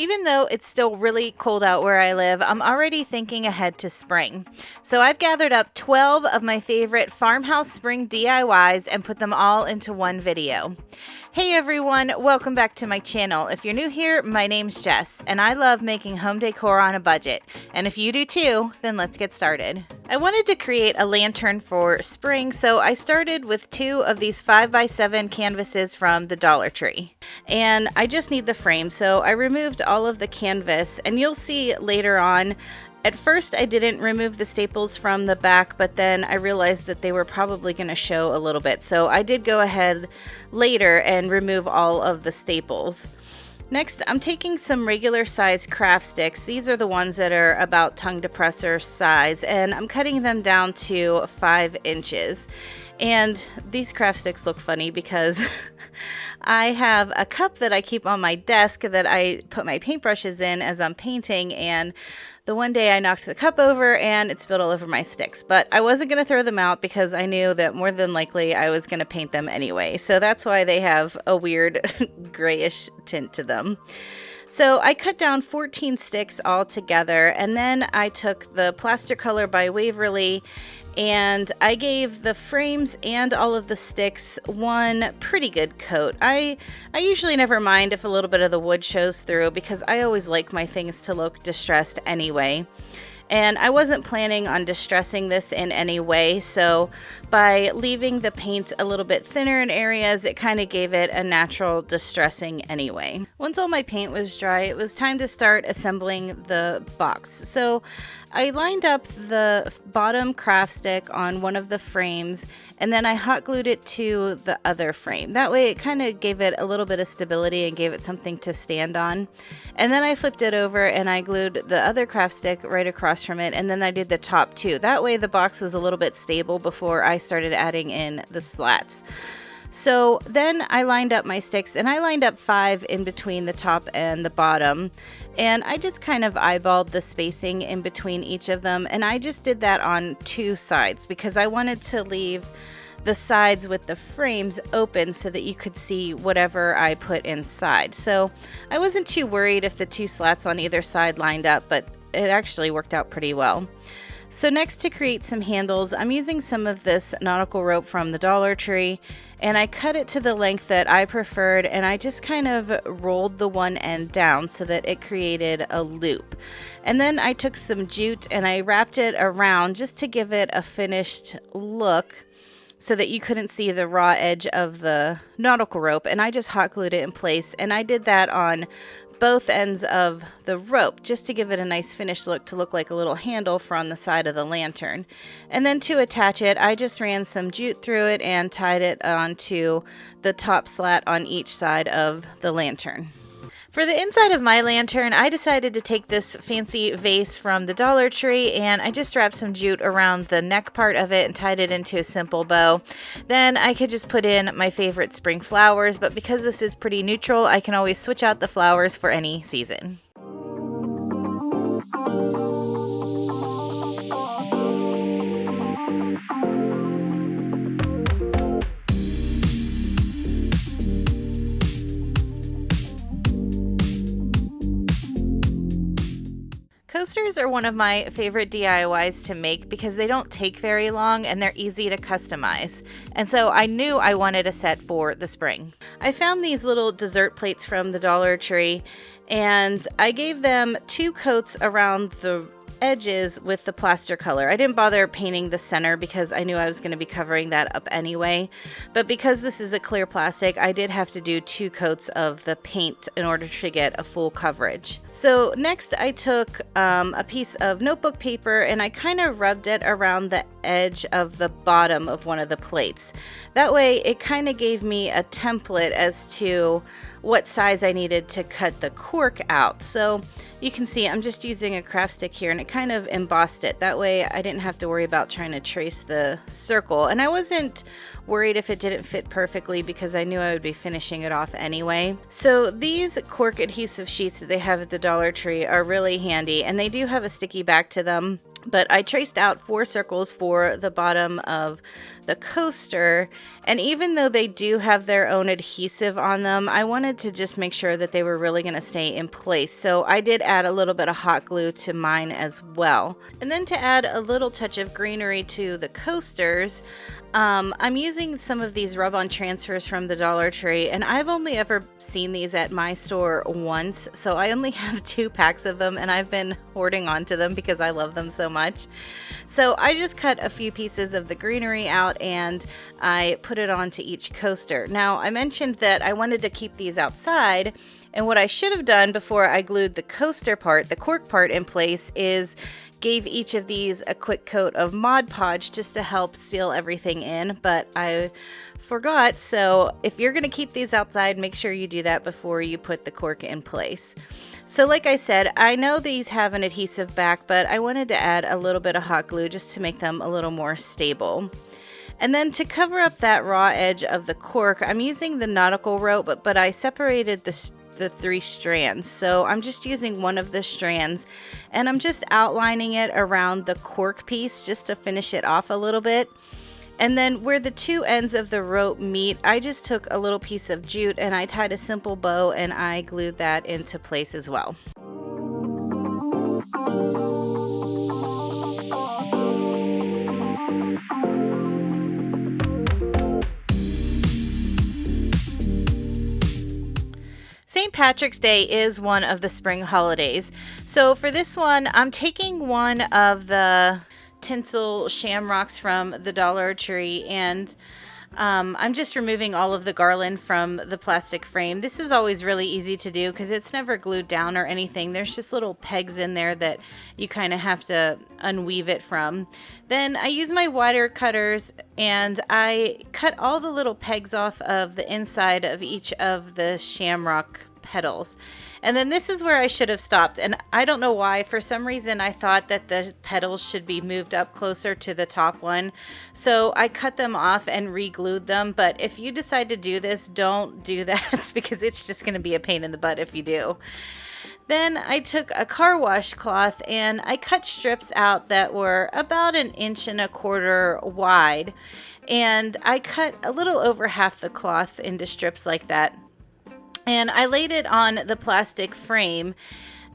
even though it's still really cold out where I live, I'm already thinking ahead to spring. So I've gathered up 12 of my favorite farmhouse spring DIYs and put them all into one video. Hey everyone, welcome back to my channel. If you're new here, my name's Jess, and I love making home decor on a budget. And if you do too, then let's get started. I wanted to create a lantern for spring, so I started with 2 of these 5x7 canvases from the Dollar Tree. And I just need the frame, so I removed all of the canvas, and you'll see later on. At first, I didn't remove the staples from the back, but then I realized that they were probably going to show a little bit. So I did go ahead later and remove all of the staples. Next, I'm taking some regular size craft sticks. These are the ones that are about tongue depressor size, and I'm cutting them down to 5 inches. And these craft sticks look funny because I have a cup that I keep on my desk that I put my paintbrushes in as I'm painting, and the one day I knocked the cup over and it spilled all over my sticks, but I wasn't going to throw them out because I knew that more than likely I was going to paint them anyway. So that's why they have a weird grayish tint to them. So I cut down 14 sticks all together, and then I took the Plaster Color by Waverly and I gave the frames and all of the sticks one pretty good coat. I usually never mind if a little bit of the wood shows through because I always like my things to look distressed anyway. And I wasn't planning on distressing this in any way, so by leaving the paint a little bit thinner in areas, it kind of gave it a natural distressing anyway. Once all my paint was dry, it was time to start assembling the box. So I lined up the bottom craft stick on one of the frames, and then I hot glued it to the other frame. That way it kind of gave it a little bit of stability and gave it something to stand on. And then I flipped it over and I glued the other craft stick right across from it, and then I did the top too. That way the box was a little bit stable before I started adding in the slats. So then I lined up my sticks, and I lined up 5 in between the top and the bottom, and I just kind of eyeballed the spacing in between each of them, and I just did that on 2 sides because I wanted to leave the sides with the frames open so that you could see whatever I put inside. So I wasn't too worried if the 2 slats on either side lined up, but it actually worked out pretty well. So next, to create some handles, I'm using some of this nautical rope from the Dollar Tree, and I cut it to the length that I preferred, and I just kind of rolled the one end down so that it created a loop. And then I took some jute and I wrapped it around just to give it a finished look so that you couldn't see the raw edge of the nautical rope, and I just hot glued it in place, and I did that on both ends of the rope just to give it a nice finished look, to look like a little handle for on the side of the lantern. And then to attach it, I just ran some jute through it and tied it onto the top slat on each side of the lantern. For the inside of my lantern, I decided to take this fancy vase from the Dollar Tree, and I just wrapped some jute around the neck part of it and tied it into a simple bow. Then I could just put in my favorite spring flowers, but because this is pretty neutral, I can always switch out the flowers for any season. Coasters are one of my favorite DIYs to make because they don't take very long and they're easy to customize. And so I knew I wanted a set for the spring. I found these little dessert plates from the Dollar Tree, and I gave them 2 coats around the edges with the plaster color. I didn't bother painting the center because I knew I was going to be covering that up anyway, but because this is a clear plastic, I did have to do 2 coats of the paint in order to get a full coverage. So next I took a piece of notebook paper and I kind of rubbed it around the edge of the bottom of one of the plates. That way it kind of gave me a template as to what size I needed to cut the cork out. So you can see I'm just using a craft stick here, and it kind of embossed it. That way I didn't have to worry about trying to trace the circle, and I wasn't worried if it didn't fit perfectly because I knew I would be finishing it off anyway. So these cork adhesive sheets that they have at the Dollar Tree are really handy, and they do have a sticky back to them. But I traced out 4 circles for the bottom of the coaster, and even though they do have their own adhesive on them, I wanted to just make sure that they were really going to stay in place. So I did add a little bit of hot glue to mine as well. And then to add a little touch of greenery to the coasters, I'm using some of these rub-on transfers from the Dollar Tree, and I've only ever seen these at my store once, so I only have 2 packs of them, and I've been hoarding onto them because I love them so much. So I just cut a few pieces of the greenery out and I put it onto each coaster. Now, I mentioned that I wanted to keep these outside, and what I should have done before I glued the coaster part, the cork part, in place is gave each of these a quick coat of Mod Podge just to help seal everything in, but I forgot. So if you're going to keep these outside, make sure you do that before you put the cork in place. So like I said, I know these have an adhesive back, but I wanted to add a little bit of hot glue just to make them a little more stable. And then to cover up that raw edge of the cork, I'm using the nautical rope, but I separated the 3 strands. So I'm just using one of the strands and I'm just outlining it around the cork piece just to finish it off a little bit. And then where the 2 ends of the rope meet, I just took a little piece of jute and I tied a simple bow and I glued that into place as well. St. Patrick's Day is one of the spring holidays. So for this one, I'm taking one of the tinsel shamrocks from the Dollar Tree and I'm just removing all of the garland from the plastic frame. This is always really easy to do because it's never glued down or anything. There's just little pegs in there that you kind of have to unweave it from. Then I use my wire cutters and I cut all the little pegs off of the inside of each of the shamrock petals. And then this is where I should have stopped, and I don't know why. For some reason I thought that the petals should be moved up closer to the top one, so I cut them off and re-glued them. But if you decide to do this, don't do that because it's just going to be a pain in the butt if you do. Then I took a car wash cloth and I cut strips out that were about 1.25 inches wide, and I cut a little over half the cloth into strips like that. And I laid it on the plastic frame,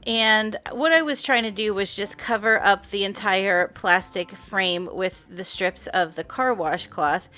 and what I was trying to do was just cover up the entire plastic frame with the strips of the car wash cloth.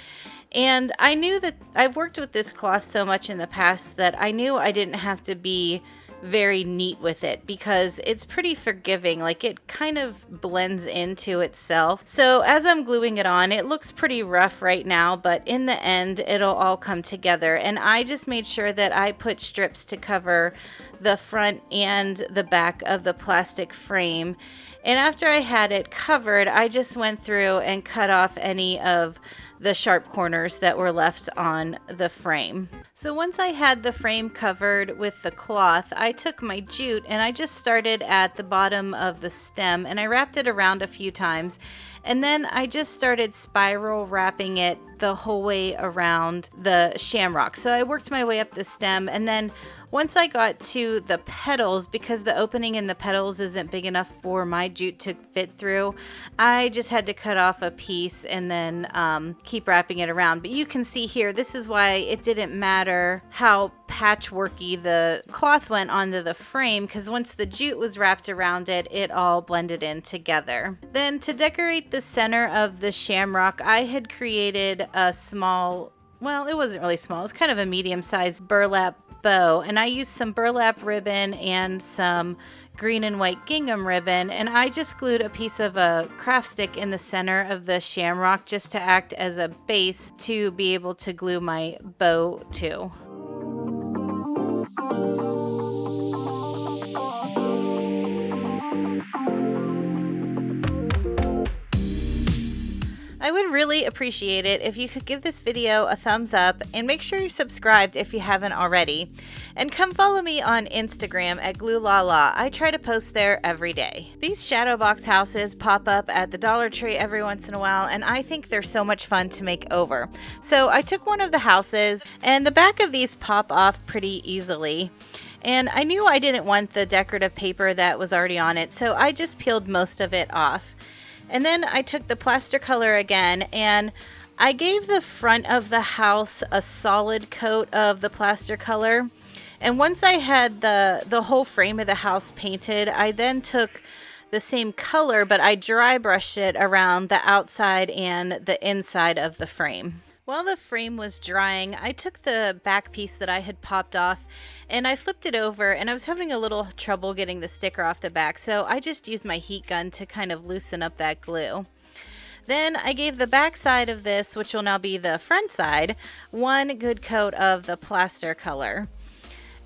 And I knew that I've worked with this cloth so much in the past that I knew I didn't have to be very neat with it because it's pretty forgiving. Like, it kind of blends into itself. So as I'm gluing it on, it looks pretty rough right now, but in the end it'll all come together. And I just made sure that I put strips to cover the front and the back of the plastic frame. And after I had it covered, I just went through and cut off any of the sharp corners that were left on the frame. So once I had the frame covered with the cloth, I took my jute and I just started at the bottom of the stem and I wrapped it around a few times. And then I just started spiral wrapping it the whole way around the shamrock. So I worked my way up the stem, and then once I got to the petals, because the opening in the petals isn't big enough for my jute to fit through, I just had to cut off a piece and then keep wrapping it around. But you can see here, this is why it didn't matter how patchworky the cloth went onto the frame, because once the jute was wrapped around it, it all blended in together. Then to decorate the center of the shamrock, I had created a small, well, it wasn't really small, it was kind of a medium-sized burlap bow, and I used some burlap ribbon and some green and white gingham ribbon, and I just glued a piece of a craft stick in the center of the shamrock just to act as a base to be able to glue my bow to. I would really appreciate it if you could give this video a thumbs up and make sure you're subscribed if you haven't already. And come follow me on Instagram at GlueLaLa. I try to post there every day. These shadow box houses pop up at the Dollar Tree every once in a while, and I think they're so much fun to make over. So I took one of the houses, and the back of these pop off pretty easily. And I knew I didn't want the decorative paper that was already on it, so I just peeled most of it off. And then I took the plaster color again and I gave the front of the house a solid coat of the plaster color. And once I had the whole frame of the house painted, I then took the same color, but I dry brushed it around the outside and the inside of the frame. While the frame was drying, I took the back piece that I had popped off and I flipped it over, and I was having a little trouble getting the sticker off the back, so I just used my heat gun to kind of loosen up that glue. Then I gave the back side of this, which will now be the front side, one good coat of the plaster color.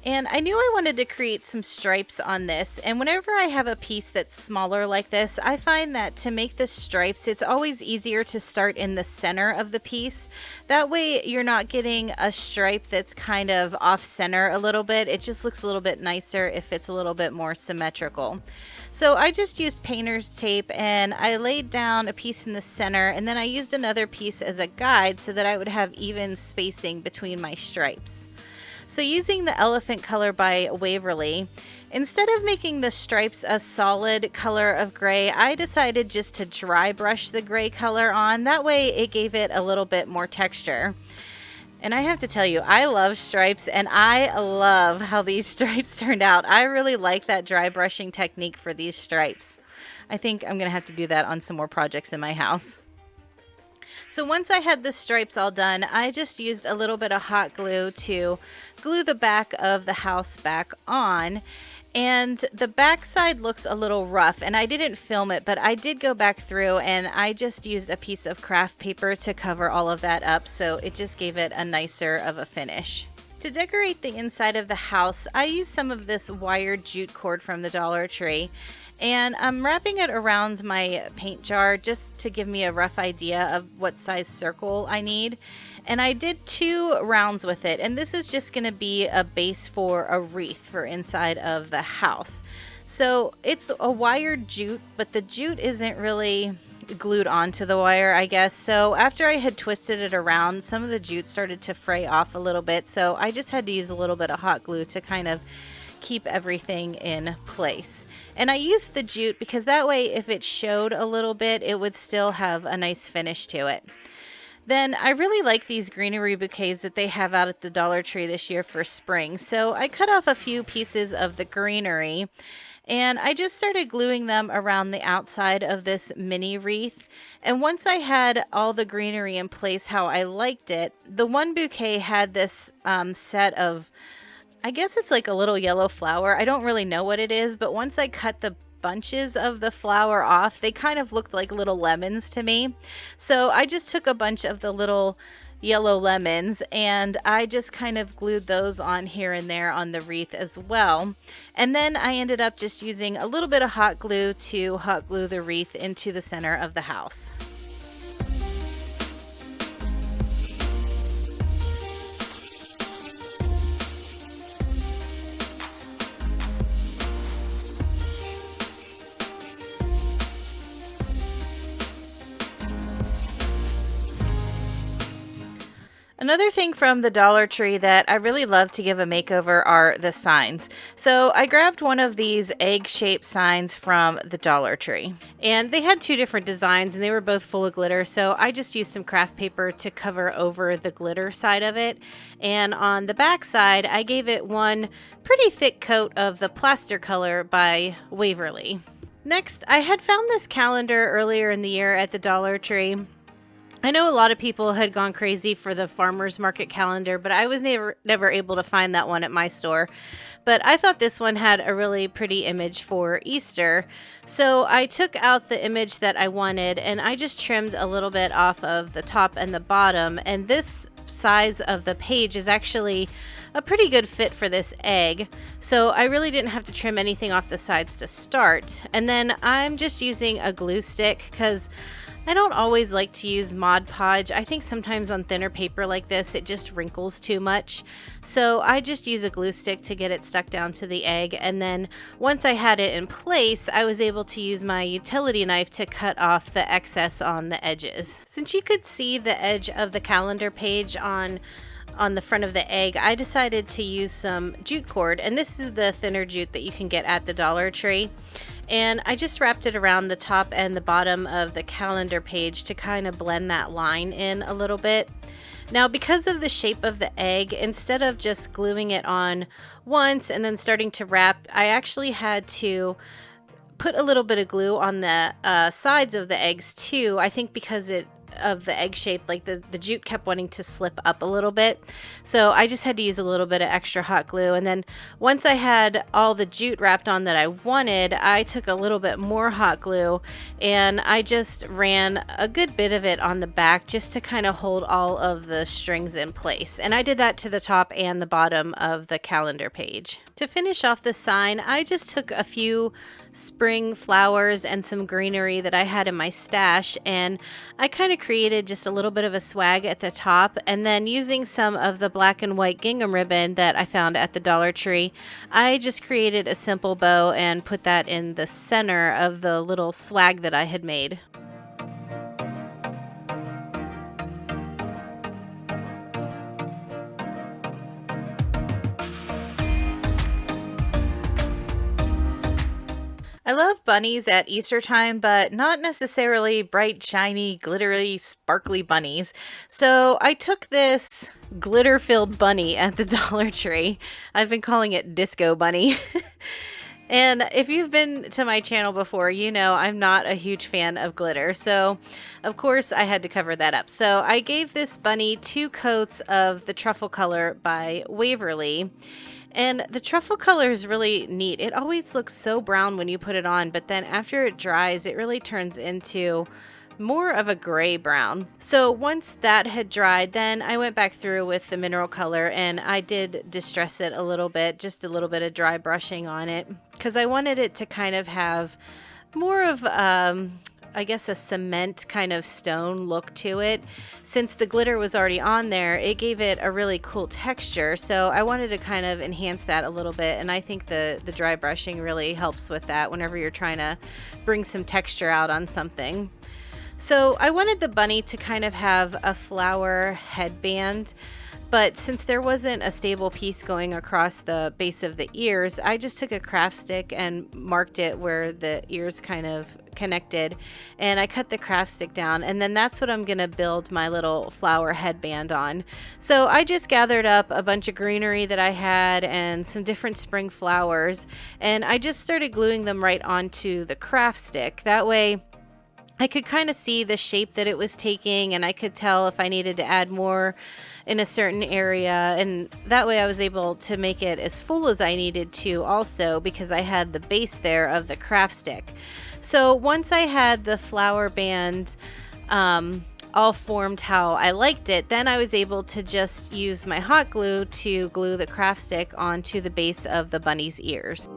And I knew I wanted to create some stripes on this, and whenever I have a piece that's smaller like this, I find that to make the stripes, it's always easier to start in the center of the piece. That way you're not getting a stripe that's kind of off center a little bit. It just looks a little bit nicer if it's a little bit more symmetrical. So I just used painter's tape and I laid down a piece in the center, and then I used another piece as a guide so that I would have even spacing between my stripes. So using the elephant color by Waverly, instead of making the stripes a solid color of gray, I decided just to dry brush the gray color on. That way it gave it a little bit more texture. And I have to tell you, I love stripes and I love how these stripes turned out. I really like that dry brushing technique for these stripes. I think I'm going to have to do that on some more projects in my house. So once I had the stripes all done, I just used a little bit of hot glue to glue the back of the house back on. And the back side looks a little rough, and I didn't film it, but I did go back through and I just used a piece of craft paper to cover all of that up, so it just gave it a nicer of a finish. To decorate the inside of the house, I used some of this wired jute cord from the Dollar Tree. And I'm wrapping it around my paint jar just to give me a rough idea of what size circle I need. And I did 2 rounds with it, and this is just going to be a base for a wreath for inside of the house. So it's a wired jute, but the jute isn't really glued onto the wire, I guess. So after I had twisted it around, some of the jute started to fray off a little bit, so I just had to use a little bit of hot glue to kind of keep everything in place. And I used the jute because that way if it showed a little bit, it would still have a nice finish to it. Then I really like these greenery bouquets that they have out at the Dollar Tree this year for spring. So I cut off a few pieces of the greenery and I just started gluing them around the outside of this mini wreath. And once I had all the greenery in place how I liked it, the one bouquet had this set of, I guess it's like a little yellow flower. I don't really know what it is, but once I cut the bunches of the flower off, they kind of looked like little lemons to me. So I just took a bunch of the little yellow lemons and I just kind of glued those on here and there on the wreath as well. And then I ended up just using a little bit of hot glue to hot glue the wreath into the center of the house. Another thing from the Dollar Tree that I really love to give a makeover are the signs. So I grabbed one of these egg-shaped signs from the Dollar Tree. And they had 2 different designs and they were both full of glitter. So I just used some craft paper to cover over the glitter side of it. And on the back side, I gave it one pretty thick coat of the plaster color by Waverly. Next, I had found this calendar earlier in the year at the Dollar Tree. I know a lot of people had gone crazy for the farmer's market calendar, but I was never able to find that one at my store. But I thought this one had a really pretty image for Easter. So I took out the image that I wanted and I just trimmed a little bit off of the top and the bottom. And this size of the page is actually a pretty good fit for this egg. So I really didn't have to trim anything off the sides to start. And then I'm just using a glue stick because I don't always like to use Mod Podge. I think sometimes on thinner paper like this, it just wrinkles too much. So I just use a glue stick to get it stuck down to the egg. And then once I had it in place, I was able to use my utility knife to cut off the excess on the edges. Since you could see the edge of the calendar page on the front of the egg, I decided to use some jute cord. And this is the thinner jute that you can get at the Dollar Tree. And I just wrapped it around the top and the bottom of the calendar page to kind of blend that line in a little bit. Now, because of the shape of the egg, instead of just gluing it on once and then starting to wrap, I actually had to put a little bit of glue on the sides of the eggs too. I think because of the egg shape, like the jute kept wanting to slip up a little bit, so I just had to use a little bit of extra hot glue. And then once I had all the jute wrapped on that I wanted, I took a little bit more hot glue and I just ran a good bit of it on the back just to kind of hold all of the strings in place. And I did that to the top and the bottom of the calendar page. To finish off the sign, I just took a few spring flowers and some greenery that I had in my stash, and I kind of created just a little bit of a swag at the top, and then using some of the black and white gingham ribbon that I found at the Dollar Tree, I just created a simple bow and put that in the center of the little swag that I had made. I love bunnies at Easter time, but not necessarily bright, shiny, glittery, sparkly bunnies. So I took this glitter-filled bunny at the Dollar Tree. I've been calling it Disco Bunny. And if you've been to my channel before, you know I'm not a huge fan of glitter. So, of course, I had to cover that up. So I gave this bunny 2 coats of the truffle color by Waverly. And the truffle color is really neat. It always looks so brown when you put it on, but then after it dries, it really turns into more of a gray brown. So once that had dried, then I went back through with the mineral color and I did distress it a little bit, just a little bit of dry brushing on it, because I wanted it to kind of have more of I guess a cement kind of stone look to it. Since the glitter was already on there, it gave it a really cool texture, so I wanted to kind of enhance that a little bit, and I think the dry brushing really helps with that whenever you're trying to bring some texture out on something. So I wanted the bunny to kind of have a flower headband, but since there wasn't a stable piece going across the base of the ears, I just took a craft stick and marked it where the ears kind of connected, and I cut the craft stick down, and then that's what I'm gonna build my little flower headband on. So I just gathered up a bunch of greenery that I had and some different spring flowers, and I just started gluing them right onto the craft stick. That way I could kind of see the shape that it was taking, and I could tell if I needed to add more in a certain area, and that way I was able to make it as full as I needed to also, because I had the base there of the craft stick. So once I had the flower band all formed how I liked it, then I was able to just use my hot glue to glue the craft stick onto the base of the bunny's ears.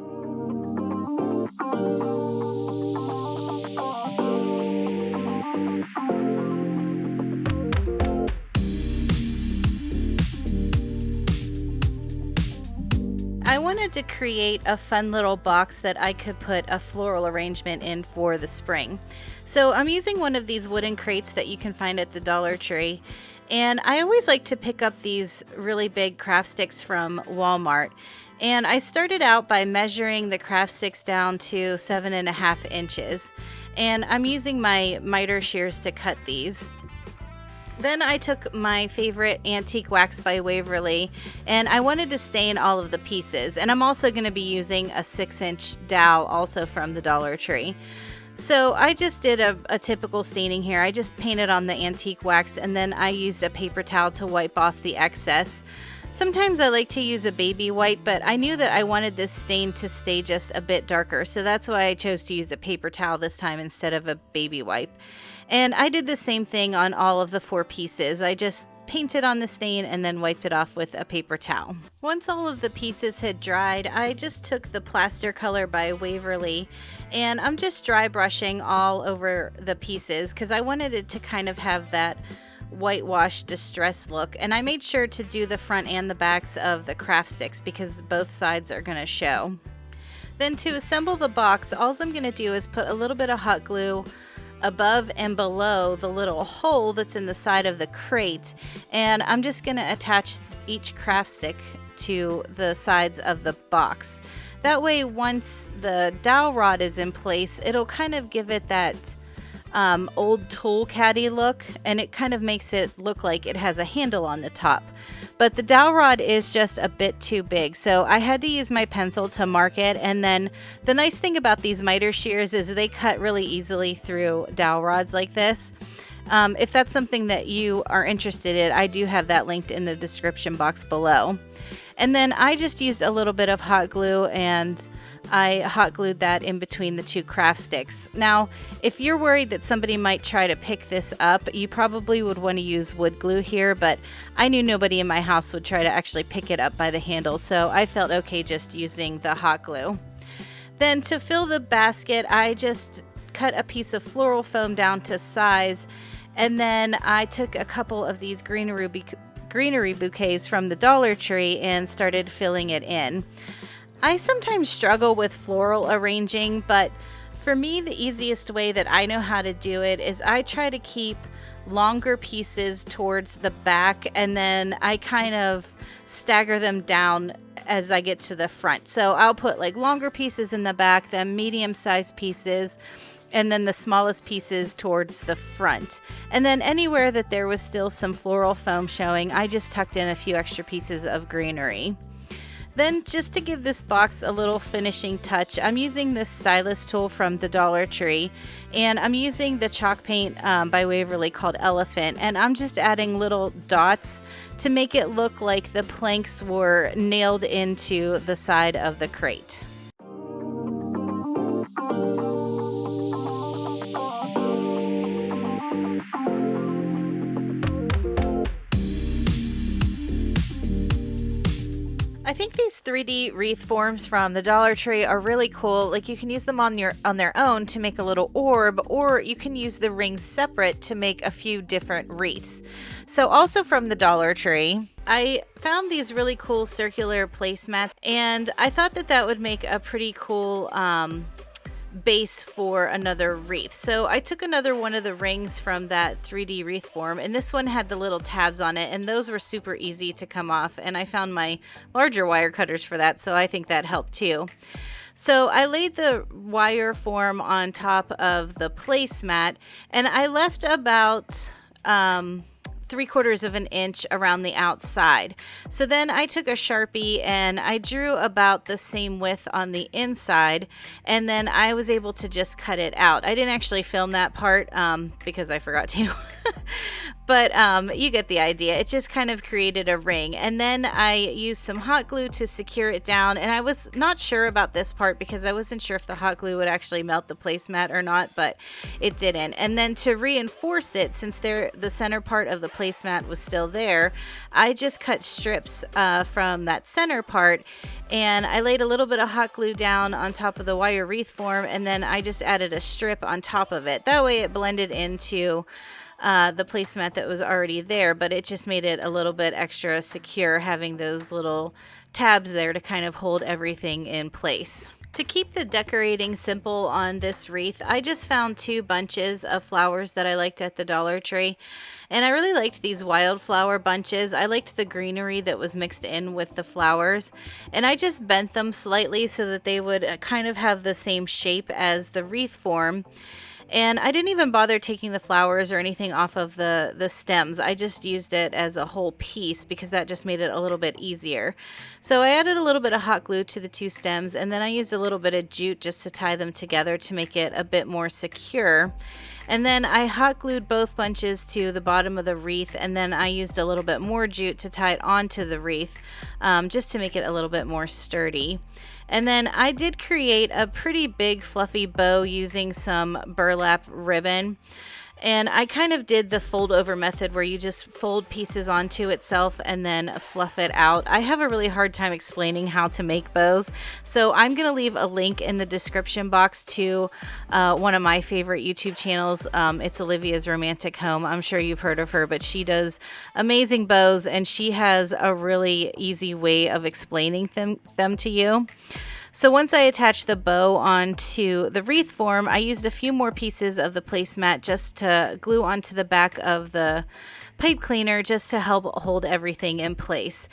I wanted to create a fun little box that I could put a floral arrangement in for the spring. So I'm using one of these wooden crates that you can find at the Dollar Tree. And I always like to pick up these really big craft sticks from Walmart. And I started out by measuring the craft sticks down to 7.5 inches. And I'm using my miter shears to cut these. Then I took my favorite antique wax by Waverly, and I wanted to stain all of the pieces. And I'm also going to be using a 6-inch dowel also from the Dollar Tree. So I just did a typical staining here. I just painted on the antique wax, and then I used a paper towel to wipe off the excess. Sometimes I like to use a baby wipe, but I knew that I wanted this stain to stay just a bit darker, so that's why I chose to use a paper towel this time instead of a baby wipe. And I did the same thing on all of the 4 pieces. I just painted on the stain and then wiped it off with a paper towel. Once all of the pieces had dried, I just took the plaster color by Waverly, and I'm just dry brushing all over the pieces because I wanted it to kind of have that whitewash distress look. And I made sure to do the front and the backs of the craft sticks because both sides are going to show. Then to assemble the box, all I'm going to do is put a little bit of hot glue above and below the little hole that's in the side of the crate, and I'm just going to attach each craft stick to the sides of the box. That way, once the dowel rod is in place, it'll kind of give it that old tool caddy look, and it kind of makes it look like it has a handle on the top. But the dowel rod is just a bit too big, so I had to use my pencil to mark it. And then the nice thing about these miter shears is they cut really easily through dowel rods like this. If that's something that you are interested in, I do have that linked in the description box below. And then I just used a little bit of hot glue, and I hot glued that in between the two craft sticks. Now, if you're worried that somebody might try to pick this up, you probably would want to use wood glue here, but I knew nobody in my house would try to actually pick it up by the handle, so I felt okay just using the hot glue. Then to fill the basket, I just cut a piece of floral foam down to size, and then I took a couple of these greenery bouquets from the Dollar Tree and started filling it in. I sometimes struggle with floral arranging, but for me, the easiest way that I know how to do it is I try to keep longer pieces towards the back, and then I kind of stagger them down as I get to the front. So I'll put like longer pieces in the back, then medium-sized pieces, and then the smallest pieces towards the front. And then anywhere that there was still some floral foam showing, I just tucked in a few extra pieces of greenery. Then, just to give this box a little finishing touch, I'm using this stylus tool from the Dollar Tree, and I'm using the chalk paint by Waverly called Elephant, and I'm just adding little dots to make it look like the planks were nailed into the side of the crate. I think these 3D wreath forms from the Dollar Tree are really cool. Like, you can use them on their own to make a little orb, or you can use the rings separate to make a few different wreaths. So also from the Dollar Tree, I found these really cool circular placemats, and I thought that that would make a pretty cool base for another wreath. So I took another one of the rings from that 3D wreath form, and this one had the little tabs on it, and those were super easy to come off, and I found my larger wire cutters for that, so I think that helped too. So I laid the wire form on top of the placemat, and I left about 3/4 of an inch around the outside. So then I took a Sharpie and I drew about the same width on the inside, and then I was able to just cut it out. I didn't actually film that part because I forgot to. But you get the idea. It just kind of created a ring. And then I used some hot glue to secure it down. And I was not sure about this part because I wasn't sure if the hot glue would actually melt the placemat or not, but it didn't. And then to reinforce it, since the center part of the placemat was still there, I just cut strips from that center part, and I laid a little bit of hot glue down on top of the wire wreath form, and then I just added a strip on top of it. That way it blended into the placemat that was already there, but it just made it a little bit extra secure having those little tabs there to kind of hold everything in place. To keep the decorating simple on this wreath, I just found 2 bunches of flowers that I liked at the Dollar Tree. And I really liked these wildflower bunches. I liked the greenery that was mixed in with the flowers. And I just bent them slightly so that they would kind of have the same shape as the wreath form. And I didn't even bother taking the flowers or anything off of the stems. I just used it as a whole piece because that just made it a little bit easier. So I added a little bit of hot glue to the 2 stems, and then I used a little bit of jute just to tie them together to make it a bit more secure. And then I hot glued both bunches to the bottom of the wreath, and then I used a little bit more jute to tie it onto the wreath just to make it a little bit more sturdy. And then I did create a pretty big fluffy bow using some burlap ribbon. And I kind of did the fold over method where you just fold pieces onto itself and then fluff it out. I have a really hard time explaining how to make bows, so I'm going to leave a link in the description box to one of my favorite YouTube channels. It's Olivia's Romantic Home. I'm sure you've heard of her, but she does amazing bows, and she has a really easy way of explaining them to you. So once I attached the bow onto the wreath form, I used a few more pieces of the placemat just to glue onto the back of the pipe cleaner just to help hold everything in place.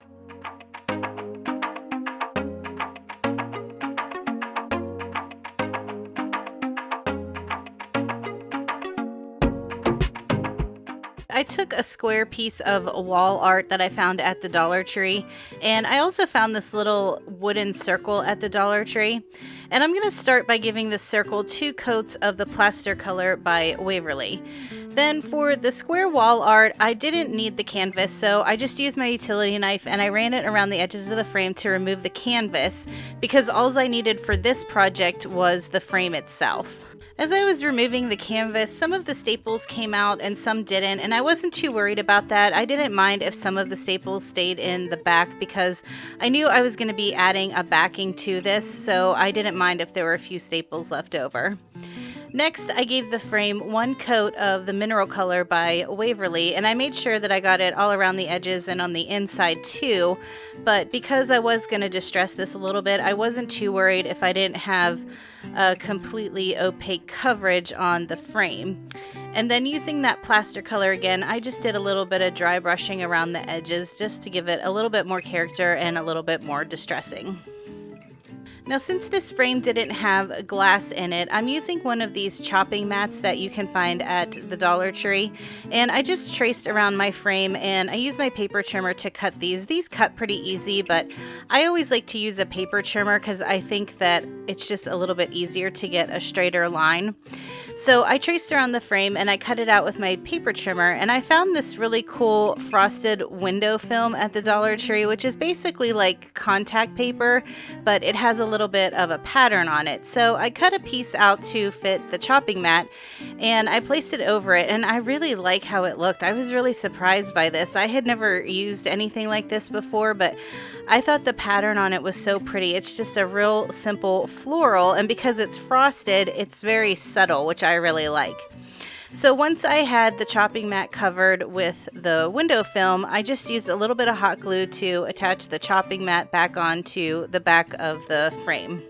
I took a square piece of wall art that I found at the Dollar Tree, and I also found this little wooden circle at the Dollar Tree. And I'm going to start by giving this circle 2 coats of the plaster color by Waverly. Then for the square wall art, I didn't need the canvas, so I just used my utility knife and I ran it around the edges of the frame to remove the canvas, because all I needed for this project was the frame itself. As I was removing the canvas, some of the staples came out and some didn't, and I wasn't too worried about that. I didn't mind if some of the staples stayed in the back because I knew I was going to be adding a backing to this, so I didn't mind if there were a few staples left over. Next, I gave the frame 1 coat of the mineral color by Waverly, and I made sure that I got it all around the edges and on the inside too, but because I was going to distress this a little bit, I wasn't too worried if I didn't have a completely opaque coverage on the frame. And then using that plaster color again, I just did a little bit of dry brushing around the edges just to give it a little bit more character and a little bit more distressing. Now, since this frame didn't have glass in it, I'm using one of these chopping mats that you can find at the Dollar Tree, and I just traced around my frame and I used my paper trimmer to cut these. These cut pretty easy, but I always like to use a paper trimmer because I think that it's just a little bit easier to get a straighter line. So I traced around the frame and I cut it out with my paper trimmer, and I found this really cool frosted window film at the Dollar Tree, which is basically like contact paper, but it has a little bit of a pattern on it. So I cut a piece out to fit the chopping mat and I placed it over it, and I really like how it looked. I was really surprised by this. I had never used anything like this before, but I thought the pattern on it was so pretty. It's just a real simple floral, and because it's frosted, it's very subtle, which I really like. So once I had the chopping mat covered with the window film, I just used a little bit of hot glue to attach the chopping mat back onto the back of the frame.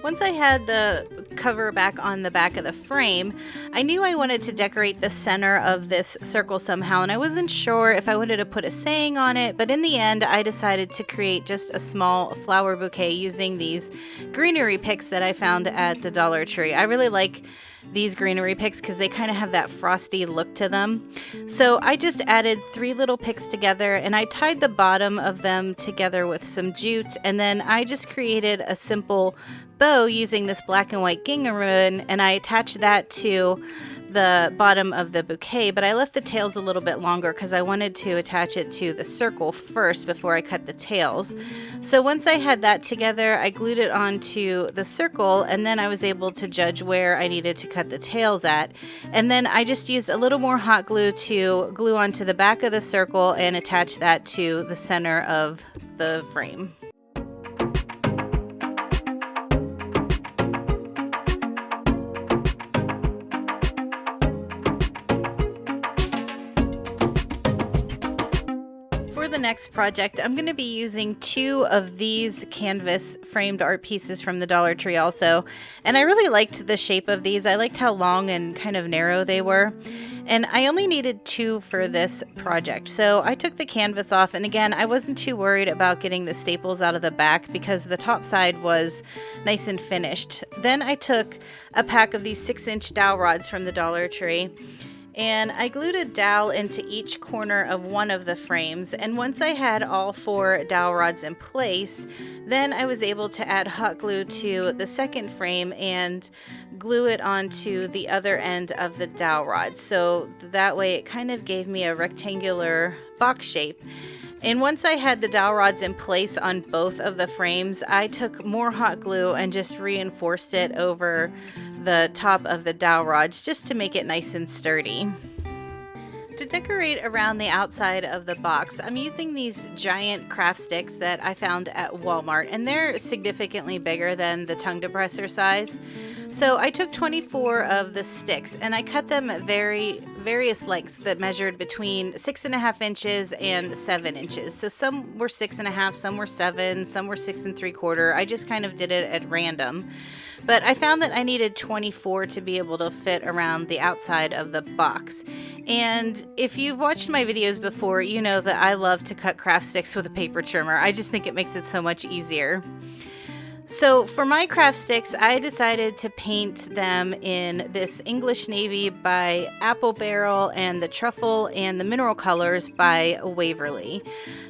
Once I had the cover back on the back of the frame, I knew I wanted to decorate the center of this circle somehow, and I wasn't sure if I wanted to put a saying on it, but in the end I decided to create just a small flower bouquet using these greenery picks that I found at the Dollar Tree. I really like these greenery picks because they kind of have that frosty look to them. So I just added 3 little picks together and I tied the bottom of them together with some jute, and then I just created a simple bow using this black and white gingham ribbon, and I attached that to the bottom of the bouquet, but I left the tails a little bit longer because I wanted to attach it to the circle first before I cut the tails. So once I had that together, I glued it onto the circle, and then I was able to judge where I needed to cut the tails at. And then I just used a little more hot glue to glue onto the back of the circle and attach that to the center of the frame. The next project, I'm going to be using 2 of these canvas framed art pieces from the Dollar Tree also, and I really liked the shape of these. I liked how long and kind of narrow they were, and I only needed 2 for this project. So I took the canvas off, and again, I wasn't too worried about getting the staples out of the back because the top side was nice and finished. Then I took a pack of these 6-inch dowel rods from the Dollar Tree, and I glued a dowel into each corner of one of the frames, and once I had all 4 dowel rods in place, then I was able to add hot glue to the second frame and glue it onto the other end of the dowel rod. So that way it kind of gave me a rectangular box shape. And once I had the dowel rods in place on both of the frames, I took more hot glue and just reinforced it over the top of the dowel rods just to make it nice and sturdy. To decorate around the outside of the box, I'm using these giant craft sticks that I found at Walmart, and they're significantly bigger than the tongue depressor size. So I took 24 of the sticks and I cut them at various lengths that measured between 6.5 inches and 7 inches. So some were 6.5, some were 7, some were 6 3/4. I just kind of did it at random. But I found that I needed 24 to be able to fit around the outside of the box. And if you've watched my videos before, you know that I love to cut craft sticks with a paper trimmer. I just think it makes it so much easier. So for my craft sticks, I decided to paint them in this English Navy by Apple Barrel and the Truffle and the Mineral Colors by Waverly.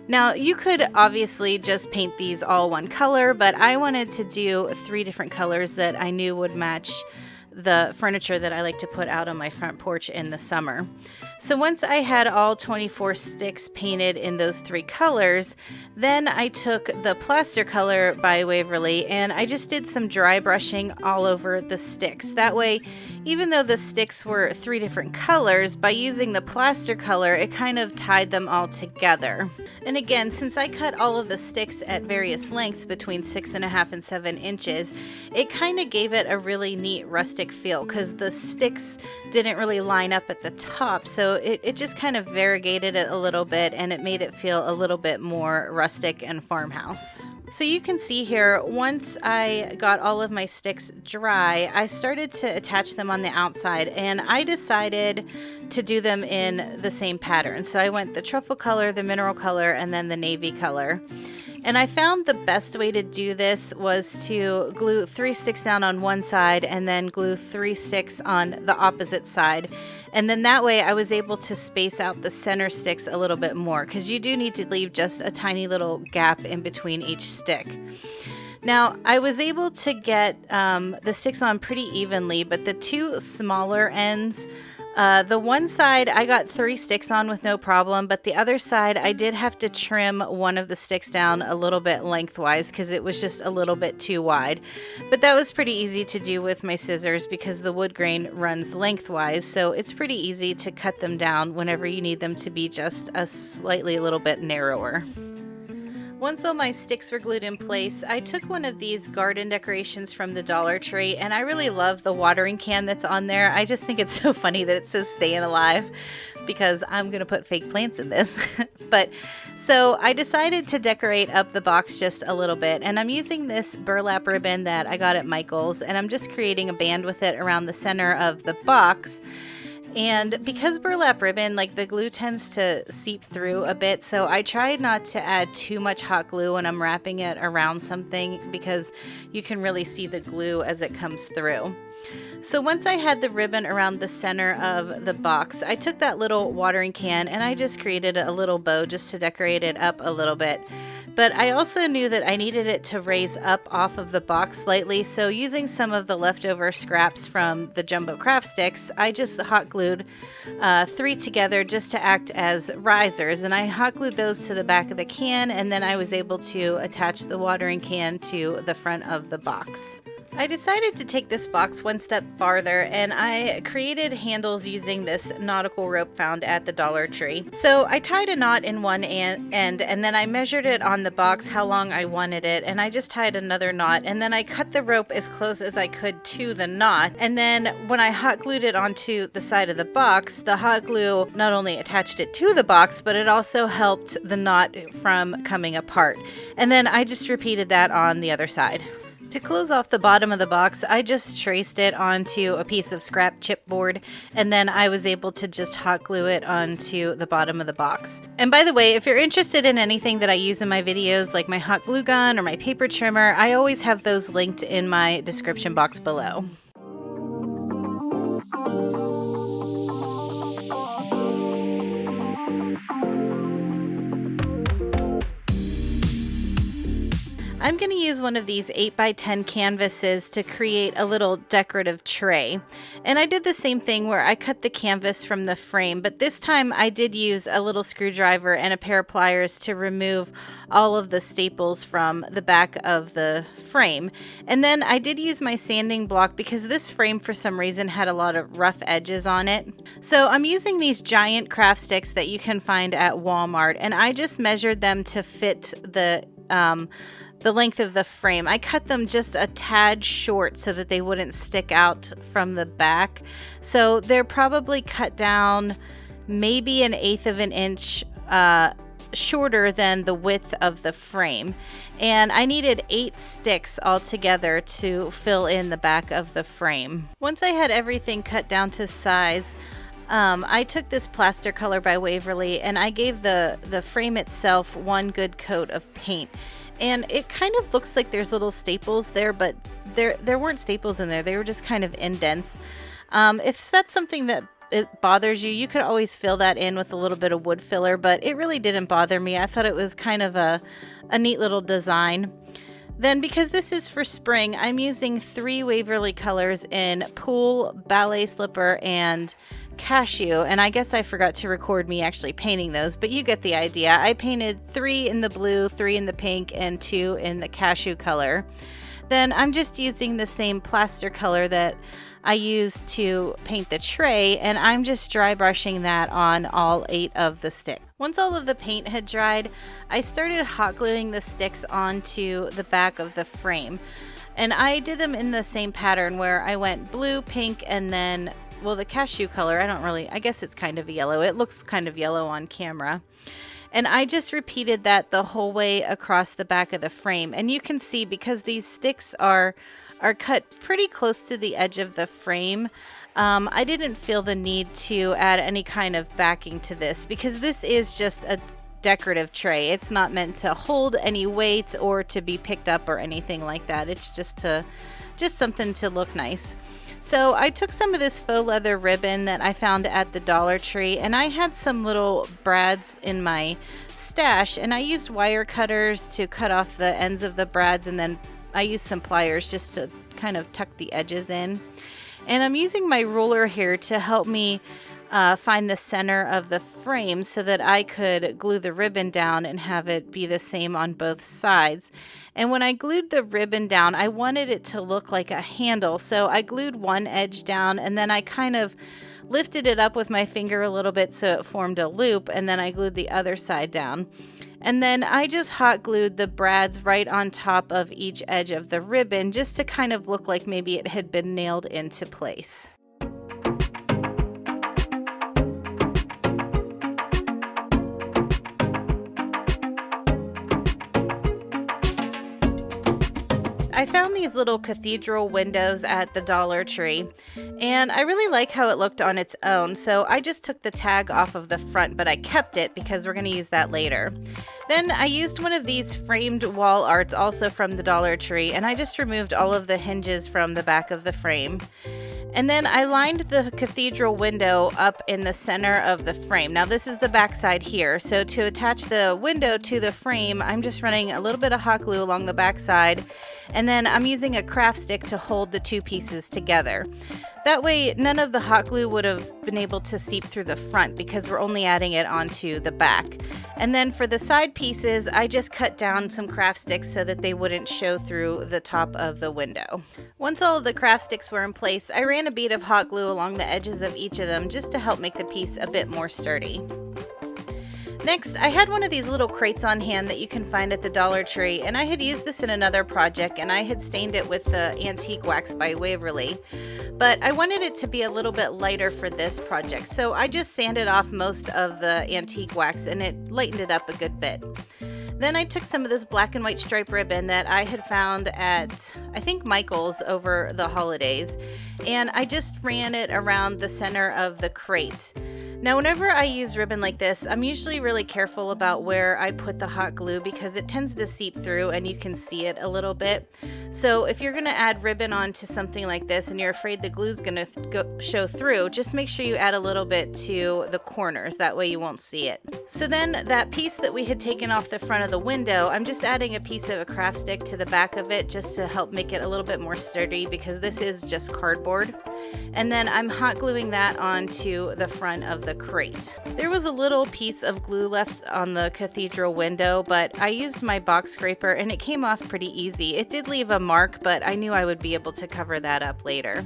Now you could obviously just paint these all one color, but I wanted to do 3 different colors that I knew would match the furniture that I like to put out on my front porch in the summer. So once I had all 24 sticks painted in those 3 colors, then I took the plaster color by Waverly and I just did some dry brushing all over the sticks. That way, even though the sticks were 3 different colors, by using the plaster color, it kind of tied them all together. And again, since I cut all of the sticks at various lengths between 6.5 and 7 inches, it kind of gave it a really neat rustic feel because the sticks didn't really line up at the top, so it just kind of variegated it a little bit and it made it feel a little bit more rustic and farmhouse. So you can see here, once I got all of my sticks dry, I started to attach them on the outside, and I decided to do them in the same pattern. So I went the truffle color, the mineral color, and then the navy color. And I found the best way to do this was to glue 3 sticks down on one side and then glue 3 sticks on the opposite side. And then that way I was able to space out the center sticks a little bit more, because you do need to leave just a tiny little gap in between each stick. Now, I was able to get the sticks on pretty evenly, but the 2 smaller ends, the one side I got 3 sticks on with no problem, but the other side I did have to trim one of the sticks down a little bit lengthwise because it was just a little bit too wide. But that was pretty easy to do with my scissors because the wood grain runs lengthwise, so it's pretty easy to cut them down whenever you need them to be just a little bit narrower. Once all my sticks were glued in place, I took one of these garden decorations from the Dollar Tree, and I really love the watering can that's on there. I just think it's so funny that it says "Staying Alive," because I'm going to put fake plants in this. So I decided to decorate up the box just a little bit, and I'm using this burlap ribbon that I got at Michael's, and I'm just creating a band with it around the center of the box. And because burlap ribbon, like, the glue tends to seep through a bit, so I tried not to add too much hot glue when I'm wrapping it around something, because you can really see the glue as it comes through. So once I had the ribbon around the center of the box, I took that little watering can and I just created a little bow just to decorate it up a little bit. But I also knew that I needed it to raise up off of the box slightly, so using some of the leftover scraps from the jumbo craft sticks, I just hot glued 3 together just to act as risers, and I hot glued those to the back of the can, and then I was able to attach the watering can to the front of the box. I decided to take this box one step farther, and I created handles using this nautical rope found at the Dollar Tree. So I tied a knot in one end, and then I measured it on the box how long I wanted it, and I just tied another knot, and then I cut the rope as close as I could to the knot. And then when I hot glued it onto the side of the box, the hot glue not only attached it to the box, but it also helped the knot from coming apart. And then I just repeated that on the other side. To close off the bottom of the box, I just traced it onto a piece of scrap chipboard, and then I was able to just hot glue it onto the bottom of the box. And by the way, if you're interested in anything that I use in my videos, like my hot glue gun or my paper trimmer, I always have those linked in my description box below. I'm going to use one of these 8x10 canvases to create a little decorative tray. And I did the same thing where I cut the canvas from the frame, but this time I did use a little screwdriver and a pair of pliers to remove all of the staples from the back of the frame. And then I did use my sanding block because this frame for some reason had a lot of rough edges on it. So I'm using these giant craft sticks that you can find at Walmart, and I just measured them to fit the length of the frame. I cut them just a tad short so that they wouldn't stick out from the back. So they're probably cut down maybe 1/8 of an inch shorter than the width of the frame. And I needed 8 sticks altogether to fill in the back of the frame. Once I had everything cut down to size, I took this plaster color by Waverly and I gave the frame itself one good coat of paint. And it kind of looks like there's little staples there, but there weren't staples in there. They were just kind of indents. If that's something that it bothers you, you could always fill that in with a little bit of wood filler, but it really didn't bother me. I thought it was kind of a neat little design. Then, because this is for spring, I'm using 3 Waverly colors in Pool, Ballet Slipper, and Cashew. And I guess I forgot to record me actually painting those, but you get the idea. I painted 3 in the blue, 3 in the pink, and 2 in the Cashew color. Then I'm just using the same plaster color that I used to paint the tray, and I'm just dry brushing that on all 8 of the sticks. Once all of the paint had dried, I started hot gluing the sticks onto the back of the frame. And I did them in the same pattern where I went blue, pink, and then, well, the Cashew color, I guess it's kind of yellow. It looks kind of yellow on camera. And I just repeated that the whole way across the back of the frame. And you can see, because these sticks are cut pretty close to the edge of the frame, I didn't feel the need to add any kind of backing to this, because this is just a decorative tray. It's not meant to hold any weight or to be picked up or anything like that. It's just something to look nice. So I took some of this faux leather ribbon that I found at the Dollar Tree, and I had some little brads in my stash, and I used wire cutters to cut off the ends of the brads, and then I used some pliers just to kind of tuck the edges in. And I'm using my ruler here to help me find the center of the frame so that I could glue the ribbon down and have it be the same on both sides. And when I glued the ribbon down, I wanted it to look like a handle. So I glued one edge down, and then I kind of lifted it up with my finger a little bit so it formed a loop, and then I glued the other side down. And then I just hot glued the brads right on top of each edge of the ribbon, just to kind of look like maybe it had been nailed into place. I found these little cathedral windows at the Dollar Tree, and I really like how it looked on its own, so I just took the tag off of the front, but I kept it because we're going to use that later. Then I used one of these framed wall arts also from the Dollar Tree, and I just removed all of the hinges from the back of the frame. And then I lined the cathedral window up in the center of the frame. Now this is the back side here, so to attach the window to the frame, I'm just running a little bit of hot glue along the back side, and then I'm using a craft stick to hold the 2 pieces together. That way none of the hot glue would have been able to seep through the front, because we're only adding it onto the back. And then for the side pieces, I just cut down some craft sticks so that they wouldn't show through the top of the window. Once all of the craft sticks were in place, I ran a bead of hot glue along the edges of each of them just to help make the piece a bit more sturdy. Next, I had one of these little crates on hand that you can find at the Dollar Tree, and I had used this in another project, and I had stained it with the antique wax by Waverly. But I wanted it to be a little bit lighter for this project, so I just sanded off most of the antique wax, and it lightened it up a good bit. Then I took some of this black and white stripe ribbon that I had found at, I think, Michael's over the holidays, and I just ran it around the center of the crate. Now, whenever I use ribbon like this, I'm usually really careful about where I put the hot glue, because it tends to seep through and you can see it a little bit. So if you're going to add ribbon onto something like this and you're afraid the glue's going to show through, just make sure you add a little bit to the corners. That way you won't see it. So then that piece that we had taken off the front of the window, I'm just adding a piece of a craft stick to the back of it just to help make it a little bit more sturdy, because this is just cardboard. And then I'm hot gluing that onto the front of the crate. There was a little piece of glue left on the cathedral window, but I used my box scraper and it came off pretty easy. It did leave a mark, but I knew I would be able to cover that up later.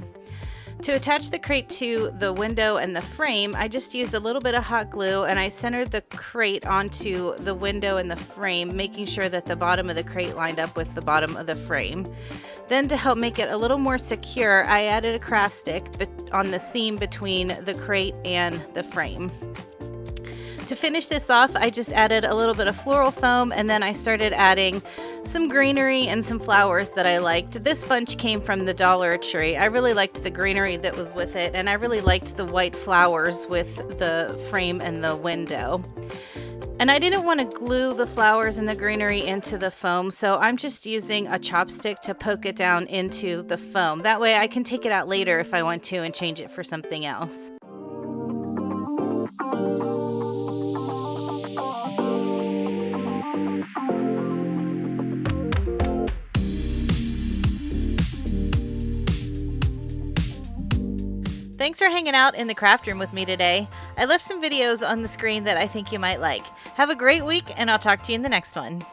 To attach the crate to the window and the frame, I just used a little bit of hot glue, and I centered the crate onto the window and the frame, making sure that the bottom of the crate lined up with the bottom of the frame. Then, to help make it a little more secure, I added a craft stick on the seam between the crate and the frame. To finish this off, I just added a little bit of floral foam, and then I started adding some greenery and some flowers that I liked. This bunch came from the Dollar Tree. I really liked the greenery that was with it, and I really liked the white flowers with the frame and the window. And I didn't want to glue the flowers and the greenery into the foam, so I'm just using a chopstick to poke it down into the foam. That way I can take it out later if I want to and change it for something else. Thanks for hanging out in the craft room with me today. I left some videos on the screen that I think you might like. Have a great week, and I'll talk to you in the next one.